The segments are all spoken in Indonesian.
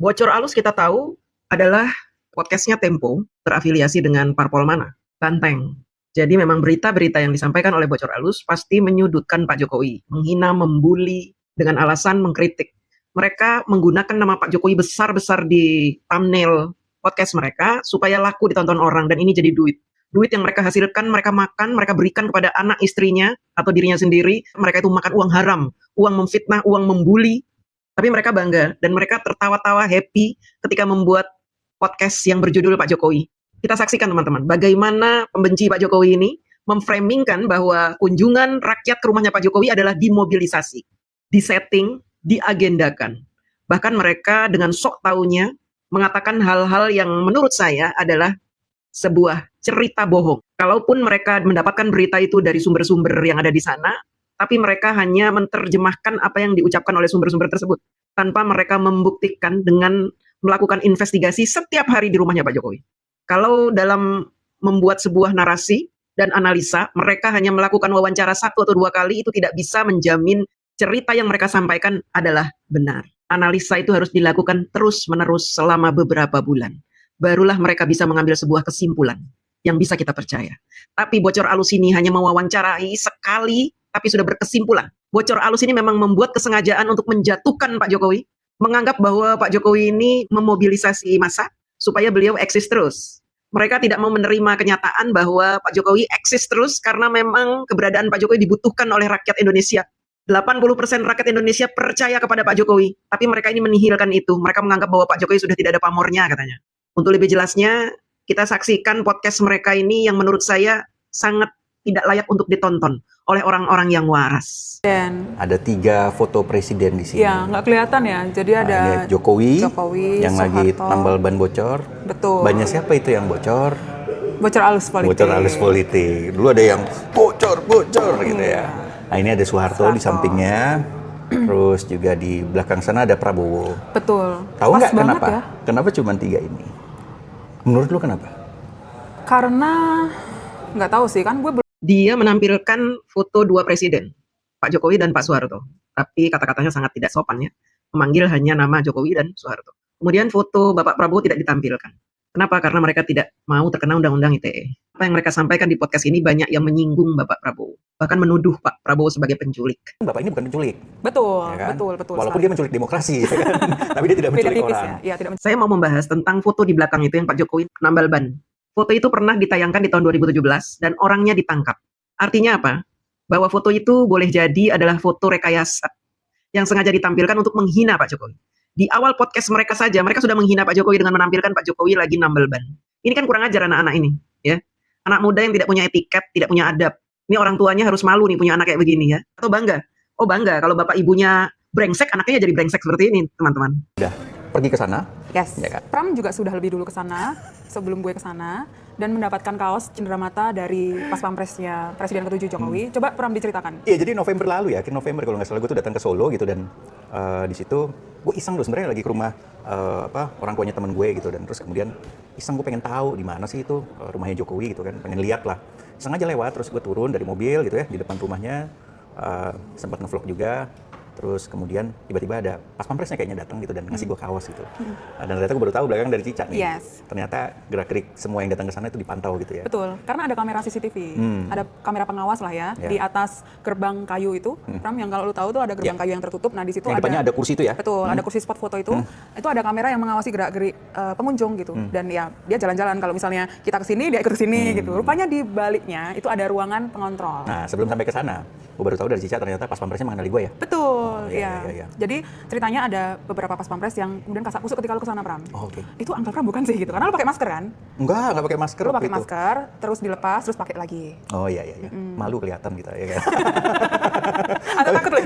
Bocor Alus kita tahu adalah podcastnya Tempo, terafiliasi dengan parpol mana? Banteng. Jadi memang berita-berita yang disampaikan oleh Bocor Alus pasti menyudutkan Pak Jokowi, menghina, membuli, dengan alasan mengkritik. Mereka menggunakan nama Pak Jokowi besar-besar di thumbnail podcast mereka supaya laku ditonton orang, dan ini jadi duit. Duit yang mereka hasilkan, mereka makan, mereka berikan kepada anak istrinya atau dirinya sendiri. Mereka itu makan uang haram, uang memfitnah, uang membuli. Tapi mereka bangga dan mereka tertawa-tawa happy ketika membuat podcast yang berjudul Pak Jokowi. Kita saksikan teman-teman, bagaimana pembenci Pak Jokowi ini memframingkan bahwa kunjungan rakyat ke rumahnya Pak Jokowi adalah dimobilisasi, disetting, diagendakan. Bahkan mereka dengan sok taunya mengatakan hal-hal yang menurut saya adalah sebuah cerita bohong. Kalaupun mereka mendapatkan berita itu dari sumber-sumber yang ada di sana, tapi mereka hanya menerjemahkan apa yang diucapkan oleh sumber-sumber tersebut, tanpa mereka membuktikan dengan melakukan investigasi setiap hari di rumahnya Pak Jokowi. Kalau dalam membuat sebuah narasi dan analisa, mereka hanya melakukan wawancara 1 atau 2 kali, itu tidak bisa menjamin cerita yang mereka sampaikan adalah benar. Analisa itu harus dilakukan terus-menerus selama beberapa bulan. Barulah mereka bisa mengambil sebuah kesimpulan yang bisa kita percaya. Tapi Bocor Alus ini hanya mewawancarai sekali, tapi sudah berkesimpulan. Bocor Alus ini memang membuat kesengajaan untuk menjatuhkan Pak Jokowi, menganggap bahwa Pak Jokowi ini memobilisasi massa supaya beliau eksis terus. Mereka tidak mau menerima kenyataan bahwa Pak Jokowi eksis terus karena memang keberadaan Pak Jokowi dibutuhkan oleh rakyat Indonesia. 80% rakyat Indonesia percaya kepada Pak Jokowi, tapi mereka ini menihilkan itu. Mereka menganggap bahwa Pak Jokowi sudah tidak ada pamornya katanya. Untuk lebih jelasnya, kita saksikan podcast mereka ini yang menurut saya sangat tidak layak untuk ditonton oleh orang-orang yang waras. Dan ada 3 foto presiden di sini. ya, nggak kelihatan ya. Jadi ada ini Jokowi yang Soeharto, lagi tambal ban bocor. Betul. Bannya siapa itu yang bocor? Bocor alus politik. Bocor alus politik. Dulu ada yang bocor gitu ya. Nah ini ada Soeharto di sampingnya. Terus juga di belakang sana ada Prabowo. Betul. Tahu nggak kenapa? Ya. Kenapa cuma 3 ini? Menurut lu kenapa? Karena nggak tahu sih, kan gue Dia menampilkan foto 2 presiden, Pak Jokowi dan Pak Soeharto. Tapi kata-katanya sangat tidak sopan ya, memanggil hanya nama Jokowi dan Soeharto. Kemudian foto Bapak Prabowo tidak ditampilkan. Kenapa? Karena mereka tidak mau terkena Undang-Undang ITE. Apa yang mereka sampaikan di podcast ini banyak yang menyinggung Bapak Prabowo, bahkan menuduh Pak Prabowo sebagai penculik. Bapak ini bukan penculik. betul, Ya kan? betul. Walaupun dia menculik demokrasi, ya kan? Tapi dia tidak beda menculik tipis orang. ya. Iya, tidak Saya mau membahas tentang foto di belakang itu yang Pak Jokowi nambal ban. Foto itu pernah ditayangkan di tahun 2017 dan orangnya ditangkap. Artinya apa? Bahwa foto itu boleh jadi adalah foto rekayasa yang sengaja ditampilkan untuk menghina Pak Jokowi. Di awal podcast mereka saja, mereka sudah menghina Pak Jokowi dengan menampilkan Pak Jokowi lagi nambal ban. Ini kan kurang ajar anak-anak ini, ya. Anak muda yang tidak punya etiket, tidak punya adab. Ini orang tuanya harus malu nih punya anak kayak begini ya. Atau bangga? Oh bangga kalau bapak ibunya brengsek, anaknya jadi brengsek seperti ini, teman-teman. Udah pergi ke sana. Yes. Ya kan? Pram juga sudah lebih dulu ke sana sebelum gue ke sana dan mendapatkan kaos cenderamata dari pas pampresnya Presiden ke-7 Jokowi. Coba Pram diceritakan. Iya, jadi November lalu ya, akhir November kalau nggak salah gue tuh datang ke Solo gitu dan di situ gue iseng tuh sebenarnya lagi ke rumah orang tuanya teman gue gitu, dan terus kemudian iseng gue pengen tahu di mana sih itu rumahnya Jokowi gitu kan, pengen lihat lah. Iseng aja lewat, terus gue turun dari mobil gitu ya di depan rumahnya, sempat ngevlog juga. Terus kemudian tiba-tiba ada pas pampresnya kayaknya datang gitu dan ngasih gue kaos gitu. Dan ternyata gue baru tahu belakang dari Cica nih. Yes. Ternyata gerak-gerik semua yang datang ke sana itu dipantau gitu ya. Betul, karena ada kamera CCTV, ada kamera pengawas lah ya, di atas gerbang kayu itu, Pram, yang kalau lu tahu tuh ada gerbang kayu yang tertutup, nah di situ yang depannya ada kursi itu ya? Betul, ada kursi spot foto itu ada kamera yang mengawasi gerak-gerik pengunjung gitu, dan ya dia jalan-jalan, kalau misalnya kita kesini, dia ikut kesini gitu. Rupanya di baliknya itu ada ruangan pengontrol. Nah sebelum sampai ke sana, gue baru tahu dari Cica ternyata pas pampresnya mengenali gue ya? Betul, iya. ya. Jadi ceritanya ada beberapa pas pampres yang kemudian kasak kusuk ketika lu kesana, Pram. Oh, oke. Itu Uncle Pram bukan sih gitu, karena lu pakai masker kan? Enggak pakai masker. Lu pakai waktu itu. masker, terus dilepas, terus pakai lagi. Oh iya. Malu kelihatan gitu ya kan. Atau takut lu?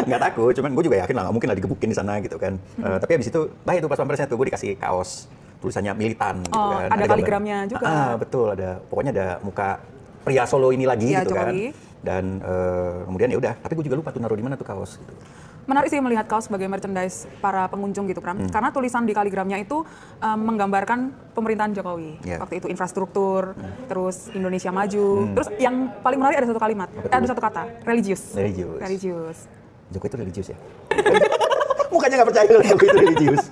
Nggak takut, cuman gue juga yakin lah nggak mungkin lah digebukin di sana gitu kan. Tapi abis itu, itu pas pampresnya tuh gue dikasih kaos tulisannya militan gitu kan. Ada kaligramnya juga. Betul, pokoknya ada muka pria Solo ini lagi Iya, gitu Jokowi. kan. Dan kemudian ya udah, tapi gue juga lupa tuh naruh di mana tuh kaos gitu. Menarik sih melihat kaos sebagai merchandise para pengunjung gitu, Pram. Karena tulisan di kaligramnya itu menggambarkan pemerintahan Jokowi. Waktu itu infrastruktur, terus Indonesia maju. Terus yang paling menarik ada satu kalimat, ada satu kata, religius. Jokowi itu religius ya? Mukanya nggak percaya kalau Jokowi itu religius.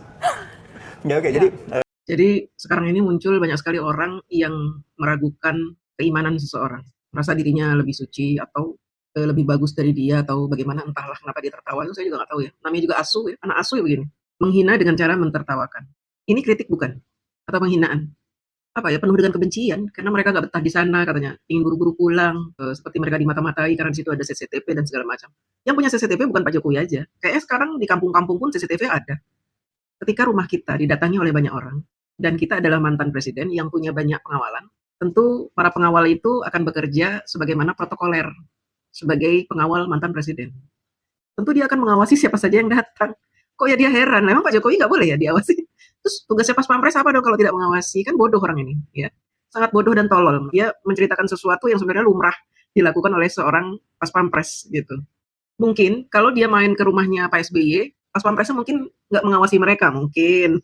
Ya oke, Ya. jadi sekarang ini muncul banyak sekali orang yang meragukan keimanan seseorang, merasa dirinya lebih suci atau lebih bagus dari dia atau bagaimana, entahlah kenapa dia tertawa, itu saya juga nggak tahu ya. Namanya juga asuh ya, anak asuh ya begini. Menghina dengan cara mentertawakan. Ini kritik bukan? Atau penghinaan? Apa ya, penuh dengan kebencian karena mereka nggak betah di sana katanya, ingin buru-buru pulang, seperti mereka dimata-matai karena di situ ada CCTV dan segala macam. Yang punya CCTV bukan Pak Jokowi aja, kayaknya sekarang di kampung-kampung pun CCTV ada. Ketika rumah kita didatangi oleh banyak orang dan kita adalah mantan presiden yang punya banyak pengawalan, tentu para pengawal itu akan bekerja sebagaimana protokoler sebagai pengawal mantan presiden. Tentu dia akan mengawasi siapa saja yang datang. Kok ya dia heran, memang Pak Jokowi nggak boleh ya diawasi? Terus tugasnya pas pampres apa dong kalau tidak mengawasi? Kan bodoh orang ini, ya. Sangat bodoh dan tolol. Dia menceritakan sesuatu yang sebenarnya lumrah dilakukan oleh seorang pas pampres gitu. Mungkin kalau dia main ke rumahnya Pak SBY, pas pampresnya mungkin nggak mengawasi mereka, mungkin.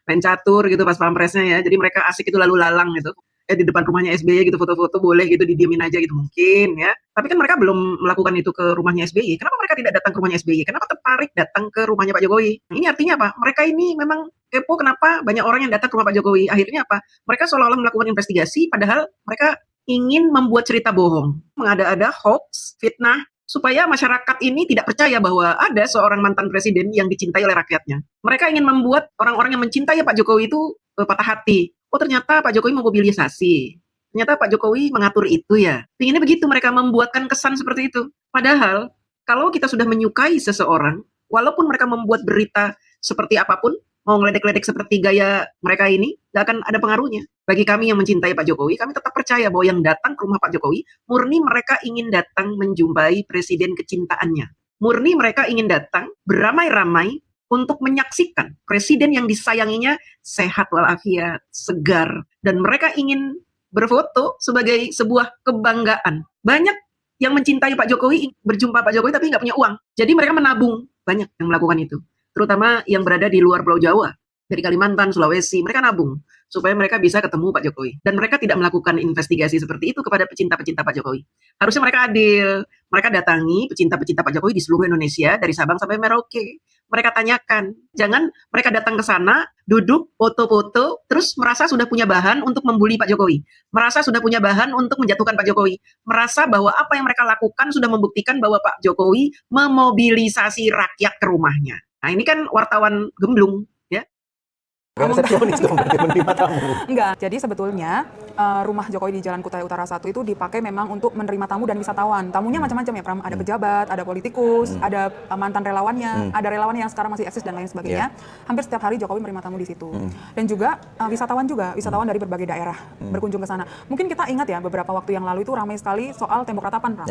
Main catur gitu pas pampresnya ya, jadi mereka asik itu lalu lalang gitu. Di depan rumahnya SBY gitu, foto-foto boleh gitu, didiemin aja gitu mungkin ya. Tapi kan mereka belum melakukan itu ke rumahnya SBY. Kenapa mereka tidak datang ke rumahnya SBY? Kenapa tertarik datang ke rumahnya Pak Jokowi? Ini artinya apa? Mereka ini memang kepo kenapa banyak orang yang datang ke rumah Pak Jokowi. Akhirnya apa? Mereka seolah-olah melakukan investigasi, padahal mereka ingin membuat cerita bohong, mengada-ada hoax, fitnah, supaya masyarakat ini tidak percaya bahwa ada seorang mantan presiden yang dicintai oleh rakyatnya. Mereka ingin membuat orang-orang yang mencintai Pak Jokowi itu patah hati. Oh ternyata Pak Jokowi memobilisasi. Ternyata Pak Jokowi mengatur itu ya. Inginnya begitu, mereka membuatkan kesan seperti itu. Padahal kalau kita sudah menyukai seseorang, walaupun mereka membuat berita seperti apapun, mau ngeledek-ledek seperti gaya mereka ini, nggak akan ada pengaruhnya. Bagi kami yang mencintai Pak Jokowi, kami tetap percaya bahwa yang datang ke rumah Pak Jokowi, murni mereka ingin datang menjumpai presiden kecintaannya. Murni mereka ingin datang beramai-ramai untuk menyaksikan presiden yang disayanginya sehat walafiat, segar. Dan mereka ingin berfoto sebagai sebuah kebanggaan. Banyak yang mencintai Pak Jokowi, berjumpa Pak Jokowi tapi nggak punya uang. Jadi mereka menabung, banyak yang melakukan itu. Terutama yang berada di luar Pulau Jawa, dari Kalimantan, Sulawesi, mereka nabung supaya mereka bisa ketemu Pak Jokowi. Dan mereka tidak melakukan investigasi seperti itu kepada pecinta-pecinta Pak Jokowi. Harusnya mereka adil. Mereka datangi pecinta-pecinta Pak Jokowi di seluruh Indonesia, dari Sabang sampai Merauke. Mereka tanyakan. Jangan mereka datang ke sana, duduk, foto-foto, terus merasa sudah punya bahan untuk membuli Pak Jokowi. Merasa sudah punya bahan untuk menjatuhkan Pak Jokowi. Merasa bahwa apa yang mereka lakukan sudah membuktikan bahwa Pak Jokowi memobilisasi rakyat ke rumahnya. Nah ini kan wartawan gemblung, ya. resepsionis dong berarti menerima tamu. Enggak. Jadi sebetulnya rumah Jokowi di Jalan Kutai Utara 1 itu dipakai memang untuk menerima tamu dan wisatawan. Tamunya macam-macam ya, Pram. Ada pejabat, ada politikus, ada mantan relawannya, ada relawan yang sekarang masih eksis dan lain sebagainya. Hampir setiap hari Jokowi menerima tamu di situ. Dan juga wisatawan dari berbagai daerah berkunjung ke sana. Mungkin kita ingat ya beberapa waktu yang lalu itu ramai sekali soal tembok ratapan, Pram.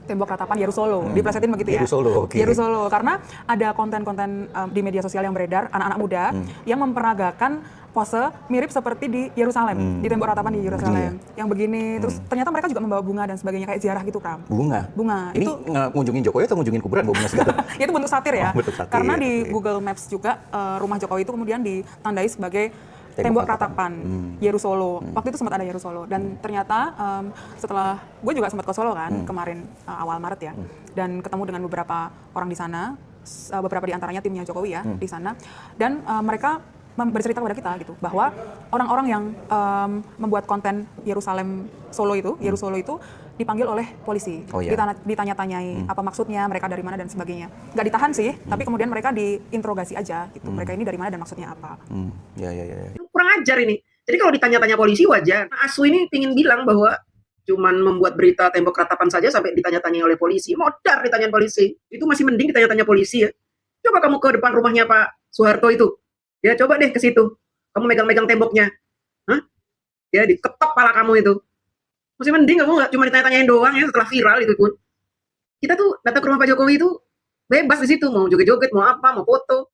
Tembok ratapan Yeru Solo. Diplesetin begitu ya. Yeru Solo, oke. Yeru Solo. Karena ada konten-konten di media sosial yang beredar, anak-anak muda yang memperagakan pose mirip seperti di Yerusalem, di tembok ratapan di Yerusalem. Yang begini, terus ternyata mereka juga membawa bunga dan sebagainya kayak ziarah gitu, Pram. Bunga? Ini Ini ngunjungin Jokowi atau ngunjungin kuburan bawa bunga segala? Itu bentuk satir ya. Bentuk satir, karena di Google Maps juga rumah Jokowi itu kemudian ditandai sebagai tembok ratapan Yeru Solo. Waktu itu sempat ada Yeru Solo dan ternyata setelah gue juga sempat ke Solo kan kemarin awal Maret ya. Dan ketemu dengan beberapa orang di sana, beberapa di antaranya timnya Jokowi ya di sana, dan mereka bercerita kepada kita gitu bahwa orang-orang yang membuat konten Yerusalem Solo itu, Yeru Solo itu dipanggil oleh polisi, ditanya-tanyai apa maksudnya, mereka dari mana dan sebagainya. Nggak ditahan sih, tapi kemudian mereka diinterogasi aja gitu. Mereka ini dari mana dan maksudnya apa. Ya. Kurang ajar ini. Jadi kalau ditanya-tanya polisi wajar. Asu ini ingin bilang bahwa cuman membuat berita tembok ratapan saja sampai ditanya-tanya oleh polisi. Modar ditanyain polisi. Itu masih mending ditanya-tanya polisi ya. Coba kamu ke depan rumahnya Pak Soeharto itu. Ya coba deh ke situ. Kamu megang-megang temboknya. Hah? Ya diketok pala kamu itu. Masih mending kamu nggak cuma ditanya-tanyain doang ya setelah viral itu pun. Kita tuh datang ke rumah Pak Jokowi itu bebas di situ. Mau joget-joget, mau apa, mau foto.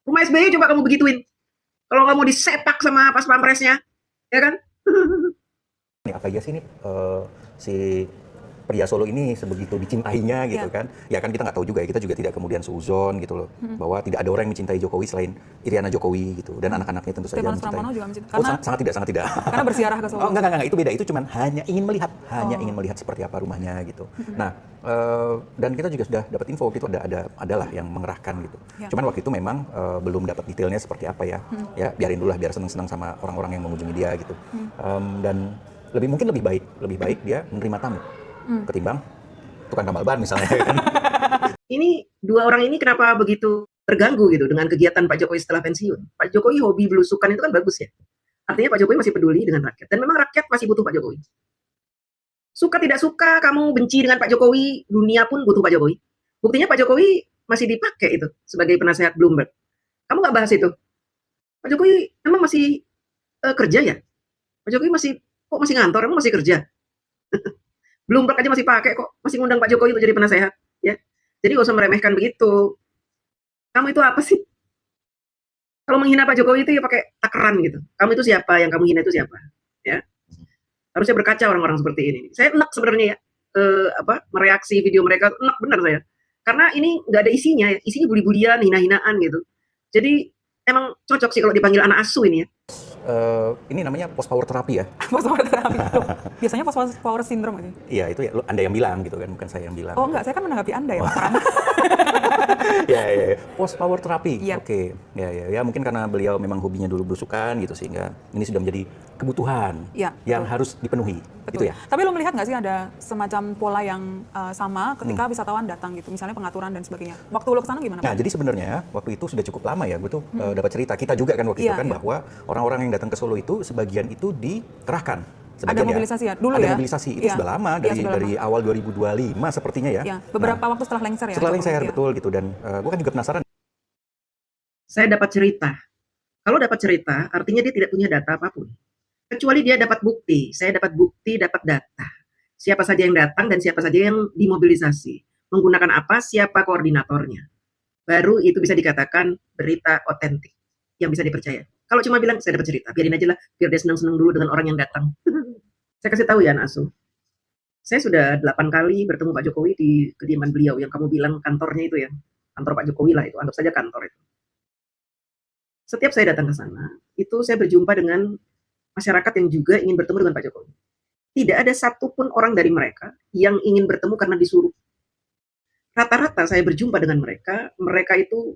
Rumah SBY coba kamu begituin. Kalau kamu disepak sama pas pampresnya. Ya kan? Ini apa aja sih nih si pria Solo ini sebegitu dicintainya gitu Iya. kan. Ya kan kita nggak tahu juga ya, kita juga tidak kemudian seuzon gitu loh. Bahwa tidak ada orang yang mencintai Jokowi selain Iriana Jokowi gitu. Dan anak-anaknya tentu saja Stefanus mencintai. Pramono juga mencintai. Oh, Karena, sangat tidak, sangat tidak. karena berziarah ke Solo. Oh, enggak, itu beda. Itu cuman hanya ingin melihat, ingin melihat seperti apa rumahnya gitu. Nah, dan kita juga sudah dapat info waktu itu adalah yang mengerahkan gitu. Ya. Cuman waktu itu memang belum dapat detailnya seperti apa ya. Ya, biarin dulu lah biar senang-senang sama orang-orang yang mengunjungi dia gitu. Dan mungkin lebih baik dia menerima tamu ketimbang tukang tambal ban misalnya kan. Ini dua orang ini kenapa begitu terganggu gitu dengan kegiatan Pak Jokowi setelah pensiun? Pak Jokowi hobi belusukan itu kan bagus ya. Artinya Pak Jokowi masih peduli dengan rakyat. Dan memang rakyat masih butuh Pak Jokowi. Suka tidak suka kamu benci dengan Pak Jokowi, dunia pun butuh Pak Jokowi. Buktinya Pak Jokowi masih dipakai itu sebagai penasehat Bloomberg. Kamu nggak bahas itu? Pak Jokowi emang masih kerja ya? Pak Jokowi kok masih ngantor? Emang masih kerja? Bloomberg aja masih pakai kok, masih ngundang Pak Jokowi untuk jadi penasehat. Ya, jadi gak usah meremehkan begitu. Kamu itu apa sih? Kalau menghina Pak Jokowi itu ya pakai takaran gitu. Kamu itu siapa? Yang kamu hina itu siapa? Ya. Harusnya berkaca orang-orang seperti ini. Saya enak sebenarnya ya, mereaksi video mereka, enak benar saya. Karena ini nggak ada isinya ya, isinya bully-bulian, hina-hinaan gitu. Jadi emang cocok sih kalau dipanggil anak asuh ini ya. Ini namanya post power terapi ya. Post power terapi. Biasanya post power syndrome aja. Iya, itu ya Anda yang bilang gitu kan, bukan saya yang bilang. Oh enggak, saya kan menanggapi Anda ya, Pak Pram. Ya. Post power terapi. Iya. Oke. Ya, mungkin karena beliau memang hobinya dulu belusukan gitu sehingga ini sudah menjadi kebutuhan Iya, yang betul. harus dipenuhi. Betul. Gitu ya. Tapi lo melihat nggak sih ada semacam pola yang sama ketika wisatawan datang gitu, misalnya pengaturan dan sebagainya. Waktu lo kesana gimana? Nah, Pak? jadi sebenarnya waktu itu sudah cukup lama ya, gue tuh dapat cerita. Kita juga kan waktu itu Iya, kan iya. bahwa orang-orang yang datang ke Solo itu sebagian itu dikerahkan. Ada Sebagian mobilisasi ya? Dulu ada ya? mobilisasi, itu Iya. sudah lama, Iya, sudah dari awal 2025 sepertinya ya. Ya, beberapa waktu setelah lengser ya. Setelah Jokowi? lengser, Iya. betul gitu. Dan gue kan juga penasaran. Saya dapat cerita. Kalau dapat cerita, artinya dia tidak punya data apapun. Kecuali dia dapat bukti. Saya dapat bukti, dapat data. Siapa saja yang datang dan siapa saja yang dimobilisasi. Menggunakan apa, siapa koordinatornya. Baru itu bisa dikatakan berita otentik yang bisa dipercaya. Kalau cuma bilang, saya dapat cerita, biarin aja lah, biar dia senang-senang dulu dengan orang yang datang. Saya kasih tahu ya, Anak Asuh. Saya sudah 8 kali bertemu Pak Jokowi di kediaman beliau, yang kamu bilang kantornya itu ya. Kantor Pak Jokowi lah itu, anggap saja kantor itu. Setiap saya datang ke sana, itu saya berjumpa dengan masyarakat yang juga ingin bertemu dengan Pak Jokowi. Tidak ada satupun orang dari mereka yang ingin bertemu karena disuruh. Rata-rata saya berjumpa dengan mereka, mereka itu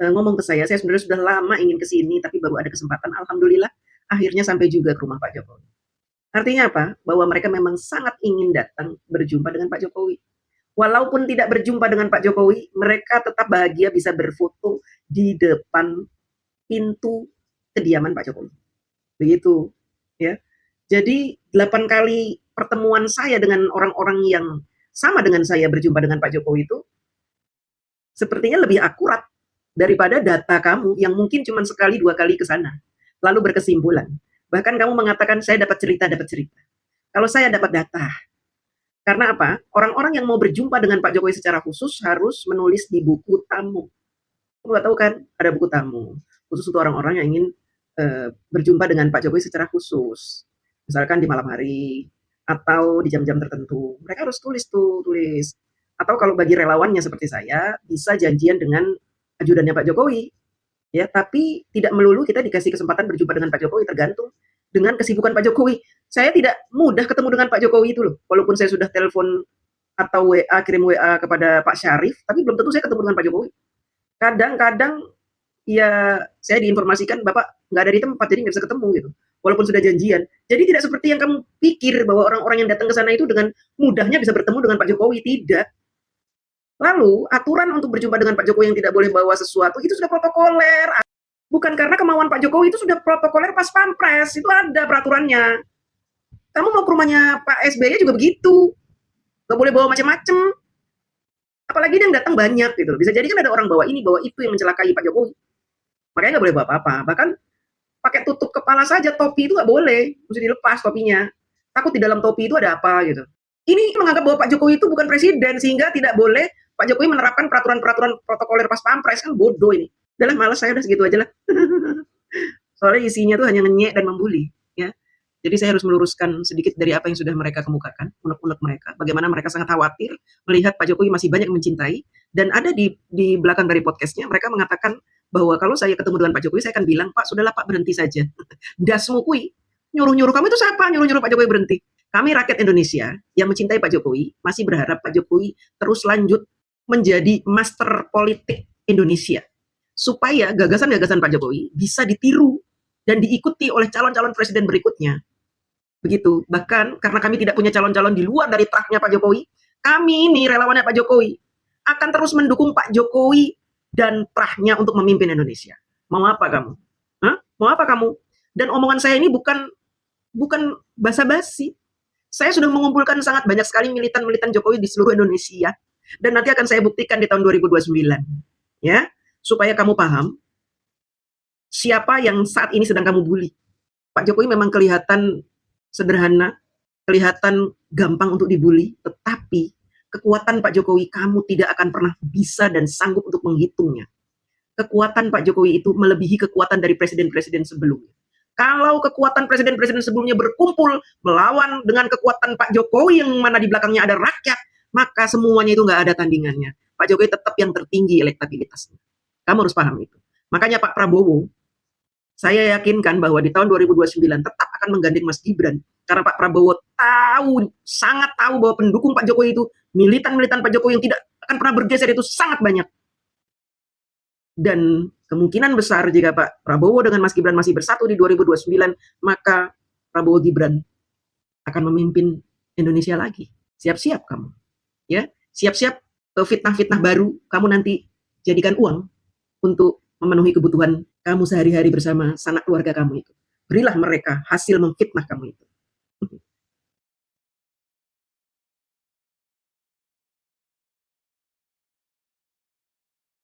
ngomong ke saya sebenarnya sudah lama ingin ke sini, tapi baru ada kesempatan, alhamdulillah, akhirnya sampai juga ke rumah Pak Jokowi. Artinya apa? Bahwa mereka memang sangat ingin datang berjumpa dengan Pak Jokowi. Walaupun tidak berjumpa dengan Pak Jokowi, mereka tetap bahagia bisa berfoto di depan pintu kediaman Pak Jokowi. Begitu, ya. Jadi 8 kali pertemuan saya dengan orang-orang yang sama dengan saya berjumpa dengan Pak Jokowi itu sepertinya lebih akurat daripada data kamu yang mungkin cuma sekali 2 kali ke sana lalu berkesimpulan. Bahkan kamu mengatakan saya dapat cerita. Kalau saya dapat data. Karena apa? Orang-orang yang mau berjumpa dengan Pak Jokowi secara khusus harus menulis di buku tamu. Kamu nggak tahu kan? Ada buku tamu. Khusus untuk orang-orang yang ingin berjumpa dengan Pak Jokowi secara khusus. Misalkan di malam hari atau di jam-jam tertentu. Mereka harus tulis. Atau kalau bagi relawannya seperti saya, bisa janjian dengan ajudannya Pak Jokowi. Ya, tapi tidak melulu kita dikasih kesempatan berjumpa dengan Pak Jokowi, tergantung dengan kesibukan Pak Jokowi. Saya tidak mudah ketemu dengan Pak Jokowi itu loh. Walaupun saya sudah telepon atau WA, kirim WA kepada Pak Syarif, tapi belum tentu saya ketemu dengan Pak Jokowi. Kadang-kadang ya saya diinformasikan Bapak nggak ada di tempat, jadi nggak bisa ketemu gitu. Walaupun sudah janjian. Jadi tidak seperti yang kamu pikir bahwa orang-orang yang datang ke sana itu dengan mudahnya bisa bertemu dengan Pak Jokowi. Tidak. Lalu aturan untuk berjumpa dengan Pak Jokowi yang tidak boleh bawa sesuatu itu sudah protokoler. Bukan karena kemauan Pak Jokowi, itu sudah protokoler pas pampres, itu ada peraturannya. Kamu mau ke rumahnya Pak SBY juga begitu. Gak boleh bawa macam-macam. Apalagi dia yang datang banyak gitu. Bisa jadi kan ada orang bawa ini, bawa itu yang mencelakai Pak Jokowi. Makanya gak boleh bawa apa-apa. Bahkan pakai tutup kepala saja, topi itu gak boleh. Mesti dilepas topinya. Takut di dalam topi itu ada apa gitu. Ini menganggap bahwa Pak Jokowi itu bukan presiden, sehingga tidak boleh Pak Jokowi menerapkan peraturan-peraturan protokoler pas pampres. Kan bodoh ini. Udahlah, malas saya, udah segitu aja lah. Soalnya isinya tuh hanya ngenyek dan membuli. Ya. Jadi saya harus meluruskan sedikit dari apa yang sudah mereka kemukakan, unek-unek mereka, bagaimana mereka sangat khawatir melihat Pak Jokowi masih banyak mencintai, dan ada di belakang dari podcastnya mereka mengatakan bahwa kalau saya ketemu dengan Pak Jokowi, saya akan bilang, Pak, sudahlah Pak, berhenti saja. Dasmu kui, nyuruh-nyuruh kamu itu siapa? Nyuruh-nyuruh Pak Jokowi berhenti. Kami rakyat Indonesia yang mencintai Pak Jokowi masih berharap Pak Jokowi terus lanjut menjadi master politik Indonesia, supaya gagasan-gagasan Pak Jokowi bisa ditiru dan diikuti oleh calon-calon presiden berikutnya. Begitu. Bahkan karena kami tidak punya calon-calon di luar dari trahnya Pak Jokowi, kami ini relawannya Pak Jokowi akan terus mendukung Pak Jokowi dan trahnya untuk memimpin Indonesia. Mau apa kamu? Hah? Mau apa kamu? Dan omongan saya ini bukan basa-basi. Saya sudah mengumpulkan sangat banyak sekali militan-militan Jokowi di seluruh Indonesia, dan nanti akan saya buktikan di tahun 2029. Ya, supaya kamu paham siapa yang saat ini sedang kamu bully. Pak Jokowi memang kelihatan sederhana, kelihatan gampang untuk dibully, tetapi kekuatan Pak Jokowi kamu tidak akan pernah bisa dan sanggup untuk menghitungnya. Kekuatan Pak Jokowi itu melebihi kekuatan dari presiden-presiden sebelumnya. Kalau kekuatan presiden-presiden sebelumnya berkumpul melawan dengan kekuatan Pak Jokowi yang mana di belakangnya ada rakyat, maka semuanya itu nggak ada tandingannya. Pak Jokowi tetap yang tertinggi elektabilitasnya. Kamu harus paham itu. Makanya Pak Prabowo, saya yakinkan bahwa di tahun 2029 tetap akan menggandeng Mas Gibran. Karena Pak Prabowo sangat tahu bahwa pendukung Pak Jokowi itu, militan-militan Pak Jokowi yang tidak akan pernah bergeser itu sangat banyak. Dan kemungkinan besar jika Pak Prabowo dengan Mas Gibran masih bersatu di 2029, maka Prabowo Gibran akan memimpin Indonesia lagi. Siap-siap kamu. Ya, siap-siap fitnah-fitnah baru kamu nanti jadikan uang untuk memenuhi kebutuhan kamu sehari-hari bersama sanak keluarga kamu itu. Berilah mereka hasil memfitnah kamu itu.